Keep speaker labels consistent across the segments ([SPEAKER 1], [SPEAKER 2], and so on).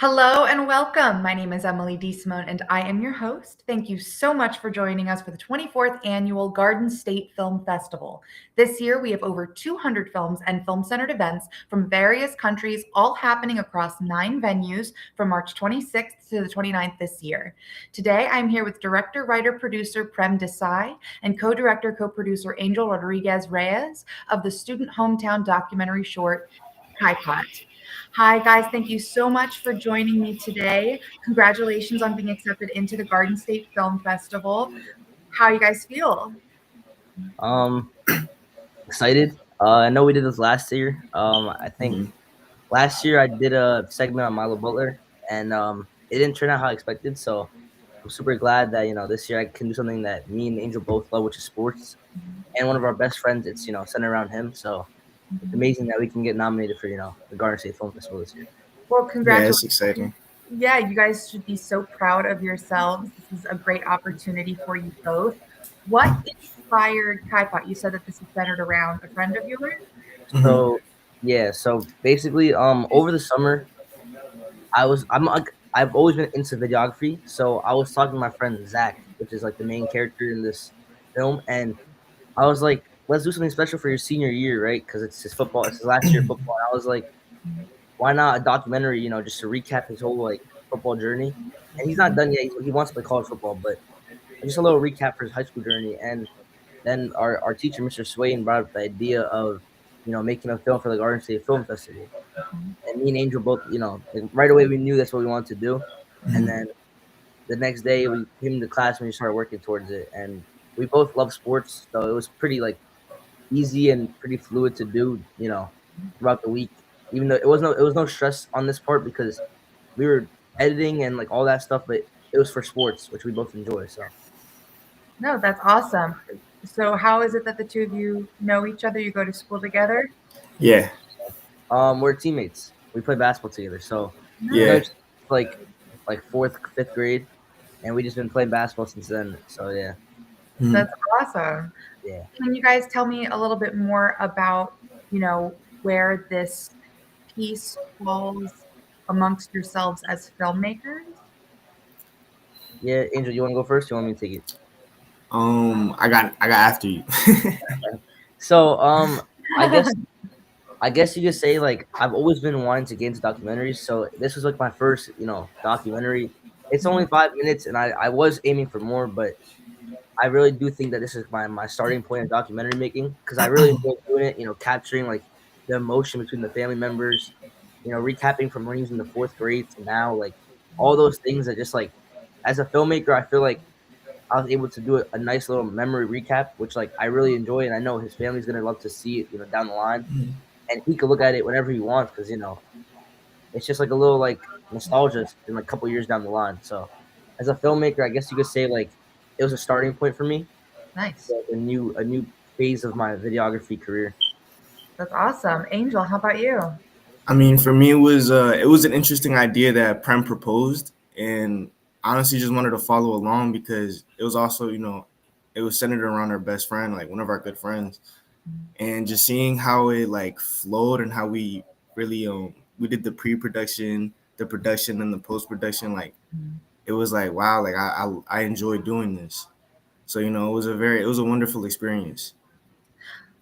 [SPEAKER 1] Hello and welcome. My name is Emily DeSimone and I am your host. Thank you so much for joining us for the 24th Annual Garden State Film Festival. This year, we have over 200 films and film-centered events from various countries, all happening across 9 venues from March 26th to the 29th this year. Today, I'm here with director, writer, producer Prem Desai and co-director, co-producer Angel Rodriguez Reyes of the student hometown documentary short, Cipot. Hi, guys. Thank you so much for joining me today. Congratulations on being accepted into the Garden State Film Festival. How you guys feel?
[SPEAKER 2] Um, Excited. I know we did this last year. I think last year I did a segment on Milo Butler, and it didn't turn out how I expected. So I'm super glad that this year I can do something that me and Angel both love, which is sports. And one of our best friends, it's centered around him. So it's amazing that we can get nominated for the Garden State Film Festival this year.
[SPEAKER 1] Well,
[SPEAKER 3] Yeah,
[SPEAKER 1] congratulations.
[SPEAKER 3] it's exciting.
[SPEAKER 1] Yeah, you guys should be so proud of yourselves. This is a great opportunity for you both. What inspired Kaipot? You said that this is centered around a friend of yours?
[SPEAKER 2] So so basically, over the summer, I've always been into videography. So I was talking to my friend Zach, which is like the main character in this film, and I was like, let's do something special for your senior year, right? Because it's his football, it's his last year of football. And I was like, why not a documentary, just to recap his whole like football journey. And he's not done yet. He wants to play college football, but just a little recap for his high school journey. And then our teacher, Mr. Swain, brought up the idea of making a film for the Garden State Film Festival. And me and Angel both, like right away we knew that's what we wanted to do. And then the next day we came to class and we started working towards it. And we both love sports, so it was pretty like easy and pretty fluid to do, throughout the week. Even though it was no stress on this part because we were editing and like all that stuff, but it was for sports, which we both enjoy. So
[SPEAKER 1] No, that's awesome. So, how is it that the two of you know each other? You go to school together?
[SPEAKER 3] Yeah,
[SPEAKER 2] we're teammates. We play basketball together. So
[SPEAKER 3] yeah.
[SPEAKER 2] like fourth, fifth grade, and we just been playing basketball since then. So yeah,
[SPEAKER 1] That's awesome.
[SPEAKER 2] yeah.
[SPEAKER 1] Can you guys tell me a little bit more about, where this piece falls amongst yourselves as filmmakers?
[SPEAKER 2] Yeah, Angel, you want to go first? You want me to take it?
[SPEAKER 3] I got after you.
[SPEAKER 2] So I guess you could say like I've always been wanting to get into documentaries. So this was like my first, documentary. It's only 5 minutes, and I was aiming for more, but I really do think that this is my starting point in documentary making because I really enjoy doing it. Capturing like the emotion between the family members. Recapping from when he was in the fourth grade to now, like all those things that just like as a filmmaker, I feel like I was able to do a nice little memory recap, which like I really enjoy, and I know his family's gonna love to see it, down the line, and he could look at it whenever he wants because it's just like a little like nostalgia in like a couple years down the line. So as a filmmaker, I guess you could say like it was a starting point for me,
[SPEAKER 1] Nice.
[SPEAKER 2] like a new phase of my videography career.
[SPEAKER 1] That's awesome. Angel, how about you?
[SPEAKER 3] I mean, for me, it was an interesting idea that Prem proposed, and honestly, just wanted to follow along because it was also, it was centered around our best friend, like one of our good friends, and just seeing how it like flowed and how we really we did the pre-production, the production, and the post-production. Like it was like wow, like I enjoyed doing this. So it was a wonderful experience.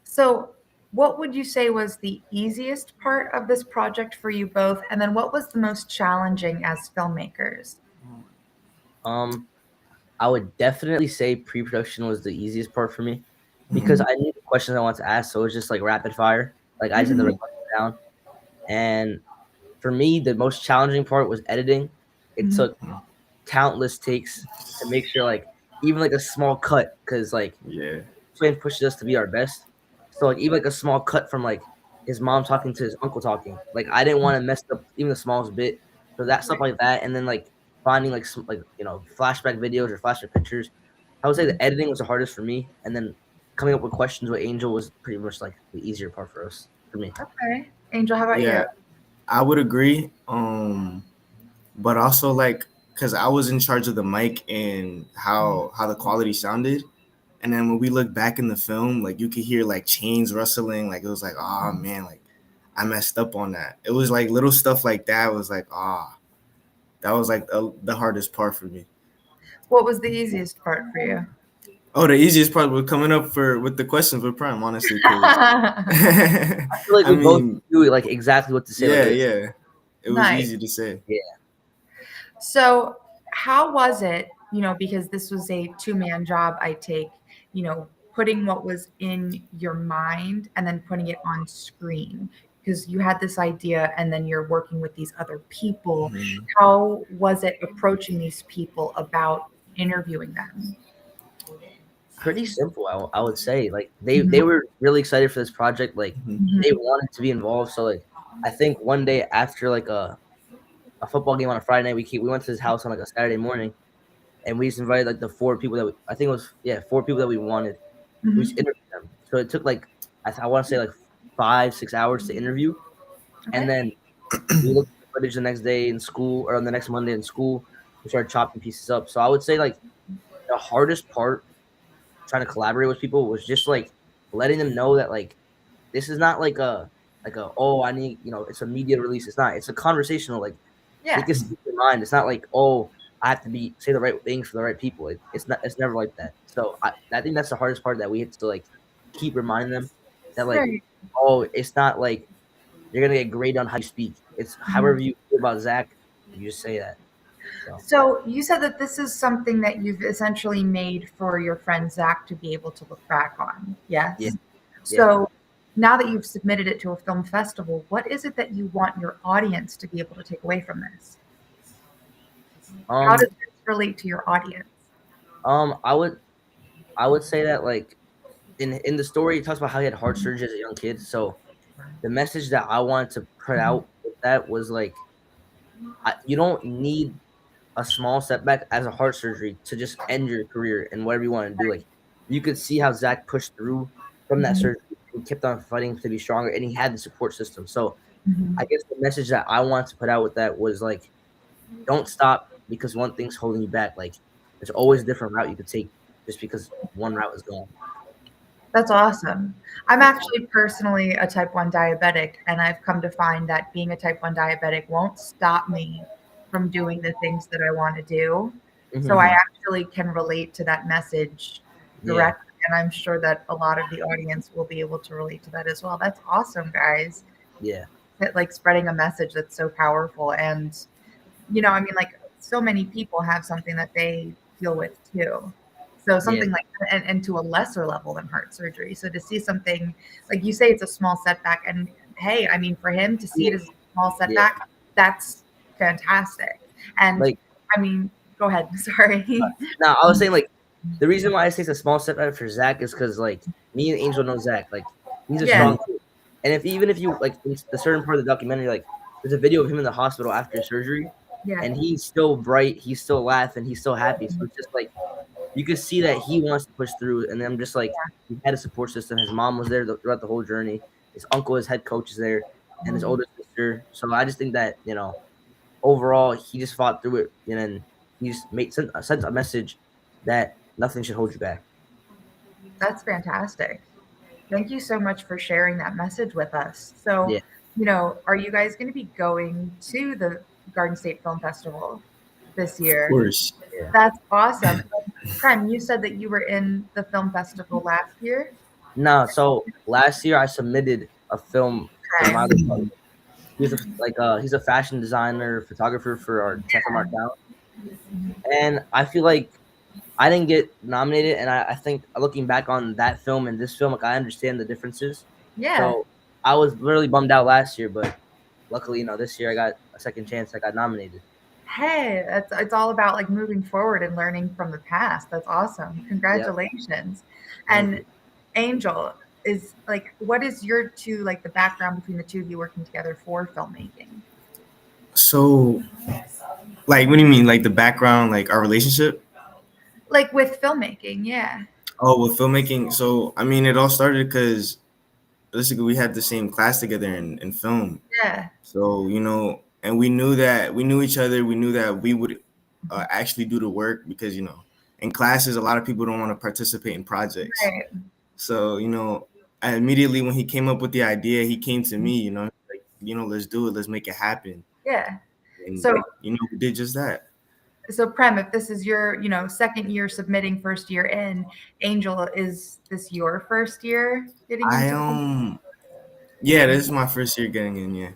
[SPEAKER 1] So, what would you say was the easiest part of this project for you both? And then what was the most challenging as filmmakers?
[SPEAKER 2] Um, I would definitely say pre-production was the easiest part for me because I knew the questions I wanted to ask, so it was just like rapid fire. Like I just had to write it down, and for me, the most challenging part was editing. It took countless takes to make sure, like, even like a small cut, because like
[SPEAKER 3] Yeah.
[SPEAKER 2] Swain pushes us to be our best. So like even like a small cut from like his mom talking to his uncle talking, like I didn't want to mess up even the smallest bit. So that stuff like that, and then like finding like some like flashback videos or flashback pictures. I would say the editing was the hardest for me, and then coming up with questions with Angel was pretty much like the easier part for us for me.
[SPEAKER 1] Okay. Angel, how about you?
[SPEAKER 3] Yeah, I would agree. But also like because I was in charge of the mic and how the quality sounded, and then when we look back in the film, like you could hear like chains rustling. Like it was like, oh man, like I messed up on that. It was like little stuff like that. Was like, ah. that was like the hardest part for me.
[SPEAKER 1] What was the easiest part for you?
[SPEAKER 3] Oh, the easiest part was coming up with the questions with Prime, honestly, because
[SPEAKER 2] I feel like
[SPEAKER 3] I
[SPEAKER 2] we both
[SPEAKER 3] mean,
[SPEAKER 2] knew like exactly what to say. Like,
[SPEAKER 3] yeah, it was
[SPEAKER 1] Nice.
[SPEAKER 3] easy to say.
[SPEAKER 2] yeah,
[SPEAKER 1] So, how was it, because this was a two-man job, I take, putting what was in your mind and then putting it on screen? Because you had this idea and then you're working with these other people.
[SPEAKER 3] Mhm.
[SPEAKER 1] How was it approaching these people about interviewing them?
[SPEAKER 2] pretty simple. I would say like they
[SPEAKER 1] Mhm.
[SPEAKER 2] were really excited for this project. Like
[SPEAKER 3] Mhm.
[SPEAKER 2] they wanted to be involved. So like I think one day after like a football game on a Friday night, we went to his house on like a Saturday morning, and we just invited like the four people that I think it was four people that we wanted. We just
[SPEAKER 1] Mhm.
[SPEAKER 2] interviewed them. So it took like I want to say like 5-6 hours to interview, and
[SPEAKER 1] Okay.
[SPEAKER 2] then we looked at the footage the next day in school or on the next Monday in school. We started chopping pieces up. So I would say like the hardest part trying to collaborate with people was just like letting them know that like this is not like a oh I need it's a media release. It's not. It's a conversational like they
[SPEAKER 1] Yeah.
[SPEAKER 2] can speak their mind. It's not like oh I have to be say the right things for the right people. It's not. It's never like that. So I think that's the hardest part that we have to like keep reminding them that like
[SPEAKER 1] Right.
[SPEAKER 2] oh it's not like you're gonna get graded on how you speak. It's however
[SPEAKER 1] Mhm.
[SPEAKER 2] you feel about Zach, you just say that. So
[SPEAKER 1] So you said that this is something that you've essentially made for your friend Zach to be able to look back on.
[SPEAKER 2] yeah,
[SPEAKER 1] Yes.
[SPEAKER 2] yeah.
[SPEAKER 1] So now that you've submitted it to a film festival, what is it that you want your audience to be able to take away from this? How
[SPEAKER 2] Um
[SPEAKER 1] does this relate to your audience?
[SPEAKER 2] um I would I would say that like in the story it talks about how he had heart surgery as a young kid. So the message that I wanted to put
[SPEAKER 1] Mhm.
[SPEAKER 2] out with that was like you don't need a small setback as a heart surgery to just end your career and whatever you want to do. Like you could see how Zach pushed through from that
[SPEAKER 1] Mhm.
[SPEAKER 2] surgery and kept on fighting to be stronger, and he had the support system. So I
[SPEAKER 1] Mhm.
[SPEAKER 2] guess the message that I wanted to put out with that was like, don't stop because one thing's holding you back. Like there's always a different route you could take just because one route is gone.
[SPEAKER 1] That's awesome. I'm actually personally a type 1 diabetic, and I've come to find that being a type 1 diabetic won't stop me from doing the things that I want to do. So I
[SPEAKER 2] Hmm.
[SPEAKER 3] Mhm.
[SPEAKER 1] actually can relate to that message
[SPEAKER 2] Yeah,
[SPEAKER 1] directly, and I'm sure that a lot of the audience will be able to relate to that as well. That's awesome, guys.
[SPEAKER 2] yeah,
[SPEAKER 1] That like spreading a message that's so powerful. And I mean, like, so many people have something that they deal with too. So
[SPEAKER 2] yeah,
[SPEAKER 1] something like and to a lesser level than heart surgery. So to see something like you say, it's a small setback, and hey, I mean, for him to see it as a small
[SPEAKER 2] yeah.
[SPEAKER 1] setback, that's fantastic. And
[SPEAKER 2] Like
[SPEAKER 1] I mean, go ahead. Sorry.
[SPEAKER 2] now, I was saying like the reason why I say it's a small setback for Zach is because like me and Angel know Zach. Like he's a
[SPEAKER 1] Yeah.
[SPEAKER 2] strong kid. And if even if you like in the certain part of the documentary, like there's a video of him in the hospital after his surgery,
[SPEAKER 1] Yeah.
[SPEAKER 2] and he's still bright, he's still laughing, he's still happy. So it's just like you could see that he wants to push through. And then I'm just like he had a support system. His mom was there throughout the whole journey. His uncle, his head coach, is there, and his older sister. So I just think that overall he just fought through it, and then he just sent a message that nothing should hold you back.
[SPEAKER 1] That's fantastic. Thank you so much for sharing that message with us. So,
[SPEAKER 2] Yeah,
[SPEAKER 1] are you guys going to be going to the Garden State Film Festival this
[SPEAKER 3] Of
[SPEAKER 1] year?
[SPEAKER 3] course.
[SPEAKER 2] yeah.
[SPEAKER 1] That's awesome. Prem, you said that you were in the film festival last year.
[SPEAKER 2] No, so last year I submitted a film for
[SPEAKER 1] Okay.
[SPEAKER 2] my other brother. He's a fashion designer, photographer for our 10th from our town, and I feel like I didn't get nominated. And I think looking back on that film and this film, like I understand the differences.
[SPEAKER 1] Yeah.
[SPEAKER 2] So I was really bummed out last year, but luckily, this year I got a second chance. I got nominated.
[SPEAKER 1] Hey, it's all about like moving forward and learning from the past. That's awesome.
[SPEAKER 2] Yep.
[SPEAKER 1] Congratulations.
[SPEAKER 3] Thank
[SPEAKER 1] And
[SPEAKER 3] you.
[SPEAKER 1] Angel, is like, what is your two, like, the background between the two of you working together for filmmaking?
[SPEAKER 3] So, like, what do you mean? Like the background, like our relationship?
[SPEAKER 1] Like with filmmaking, yeah.
[SPEAKER 3] Oh, with filmmaking. So, I mean, it all started because basically we had the same class together in film.
[SPEAKER 1] Yeah.
[SPEAKER 3] So, and we knew each other. We knew that we would actually do the work because, in classes, a lot of people don't want to participate in projects.
[SPEAKER 1] Right.
[SPEAKER 3] So, I immediately when he came up with the idea, he came to me, like, let's do it. Let's make it happen.
[SPEAKER 1] Yeah.
[SPEAKER 3] And
[SPEAKER 1] So
[SPEAKER 3] we did just that.
[SPEAKER 1] So Prem, if this is your, second year submitting, first year in, Angel, is this your first year getting
[SPEAKER 3] I
[SPEAKER 1] into
[SPEAKER 3] Yeah, this is my first year getting in. Yeah.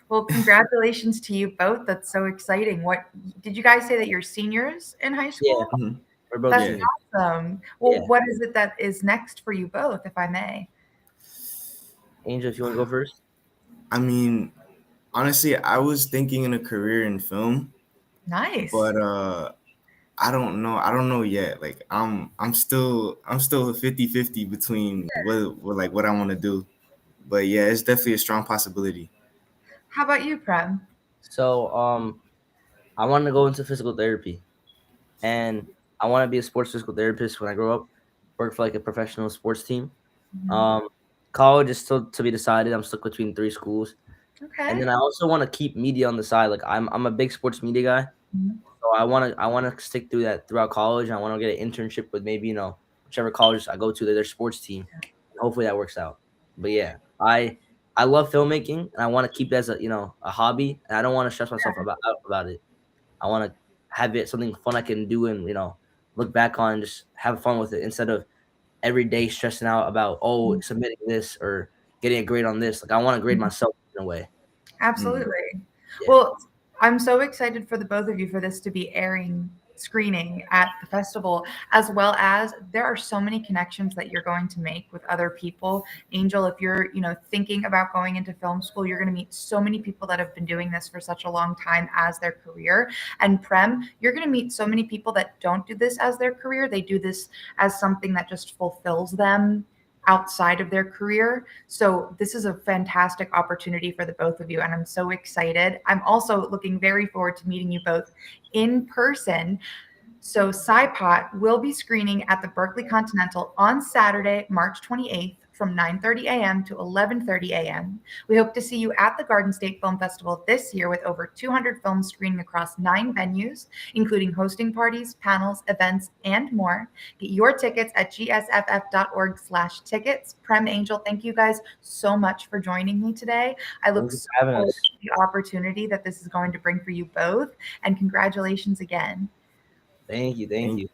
[SPEAKER 1] Well, congratulations to you both. That's so exciting. What did you guys say that you're seniors in high
[SPEAKER 2] Yeah,
[SPEAKER 1] school?
[SPEAKER 3] Mhm.
[SPEAKER 2] we're both
[SPEAKER 1] That's
[SPEAKER 2] seniors.
[SPEAKER 1] awesome. Well,
[SPEAKER 2] Yeah,
[SPEAKER 1] what is it that is next for you both, if I may?
[SPEAKER 2] Angel, if you want to go first.
[SPEAKER 3] I mean, honestly, I was thinking in a career in film,
[SPEAKER 1] Nice.
[SPEAKER 3] but I don't know. I don't know yet. Like I'm still 50-50 between what I want to do. But yeah, it's definitely a strong possibility.
[SPEAKER 1] How about you, Prem?
[SPEAKER 2] So I want to go into physical therapy, and I want to be a sports physical therapist when I grow up. Work for like a professional sports team.
[SPEAKER 1] Mhm.
[SPEAKER 2] Um, College is still to be decided. I'm stuck between three schools, and
[SPEAKER 1] Okay.
[SPEAKER 2] then I also want to keep media on the side. Like I'm a big sports media guy,
[SPEAKER 1] Mhm.
[SPEAKER 2] so I want to stick through that throughout college. I want to get an internship with maybe whichever college I go to, their sports team. Hopefully that works out. But yeah, I love filmmaking, and I want to keep it as a hobby, and I don't want to stress myself about it. I want to have it something fun I can do and look back on and just have fun with it instead of every day stressing out about submitting this or getting a grade on this. Like I want to grade myself in a way.
[SPEAKER 3] Mm.
[SPEAKER 1] Absolutely.
[SPEAKER 2] Yeah.
[SPEAKER 1] Well, I'm so excited for the both of you for this to be airing screening at the festival, as well as there are so many connections that you're going to make with other people. Angel, if you're, thinking about going into film school, you're going to meet so many people that have been doing this for such a long time as their career. And Prem, you're going to meet so many people that don't do this as their career. They do this as something that just fulfills them outside of their career. So this is a fantastic opportunity for the both of you, and I'm so excited. I'm also looking very forward to meeting you both in person. So Cipot will be screening at the Berkeley Continental on Saturday, March 28th from 9:30 a.m. to 11:30 a.m. We hope to see you at the Garden State Film Festival this year with over 200 films screening across 9 venues, including hosting parties, panels, events, and more. Get your tickets at gsff.org/tickets. Prem, Angel, thank you guys so much for joining me today. I look
[SPEAKER 2] Thank you
[SPEAKER 1] so
[SPEAKER 2] for having
[SPEAKER 1] forward
[SPEAKER 2] us.
[SPEAKER 1] to the opportunity that this is going to bring for you both, and congratulations again.
[SPEAKER 2] Thank you. Thank
[SPEAKER 3] Thank
[SPEAKER 2] you.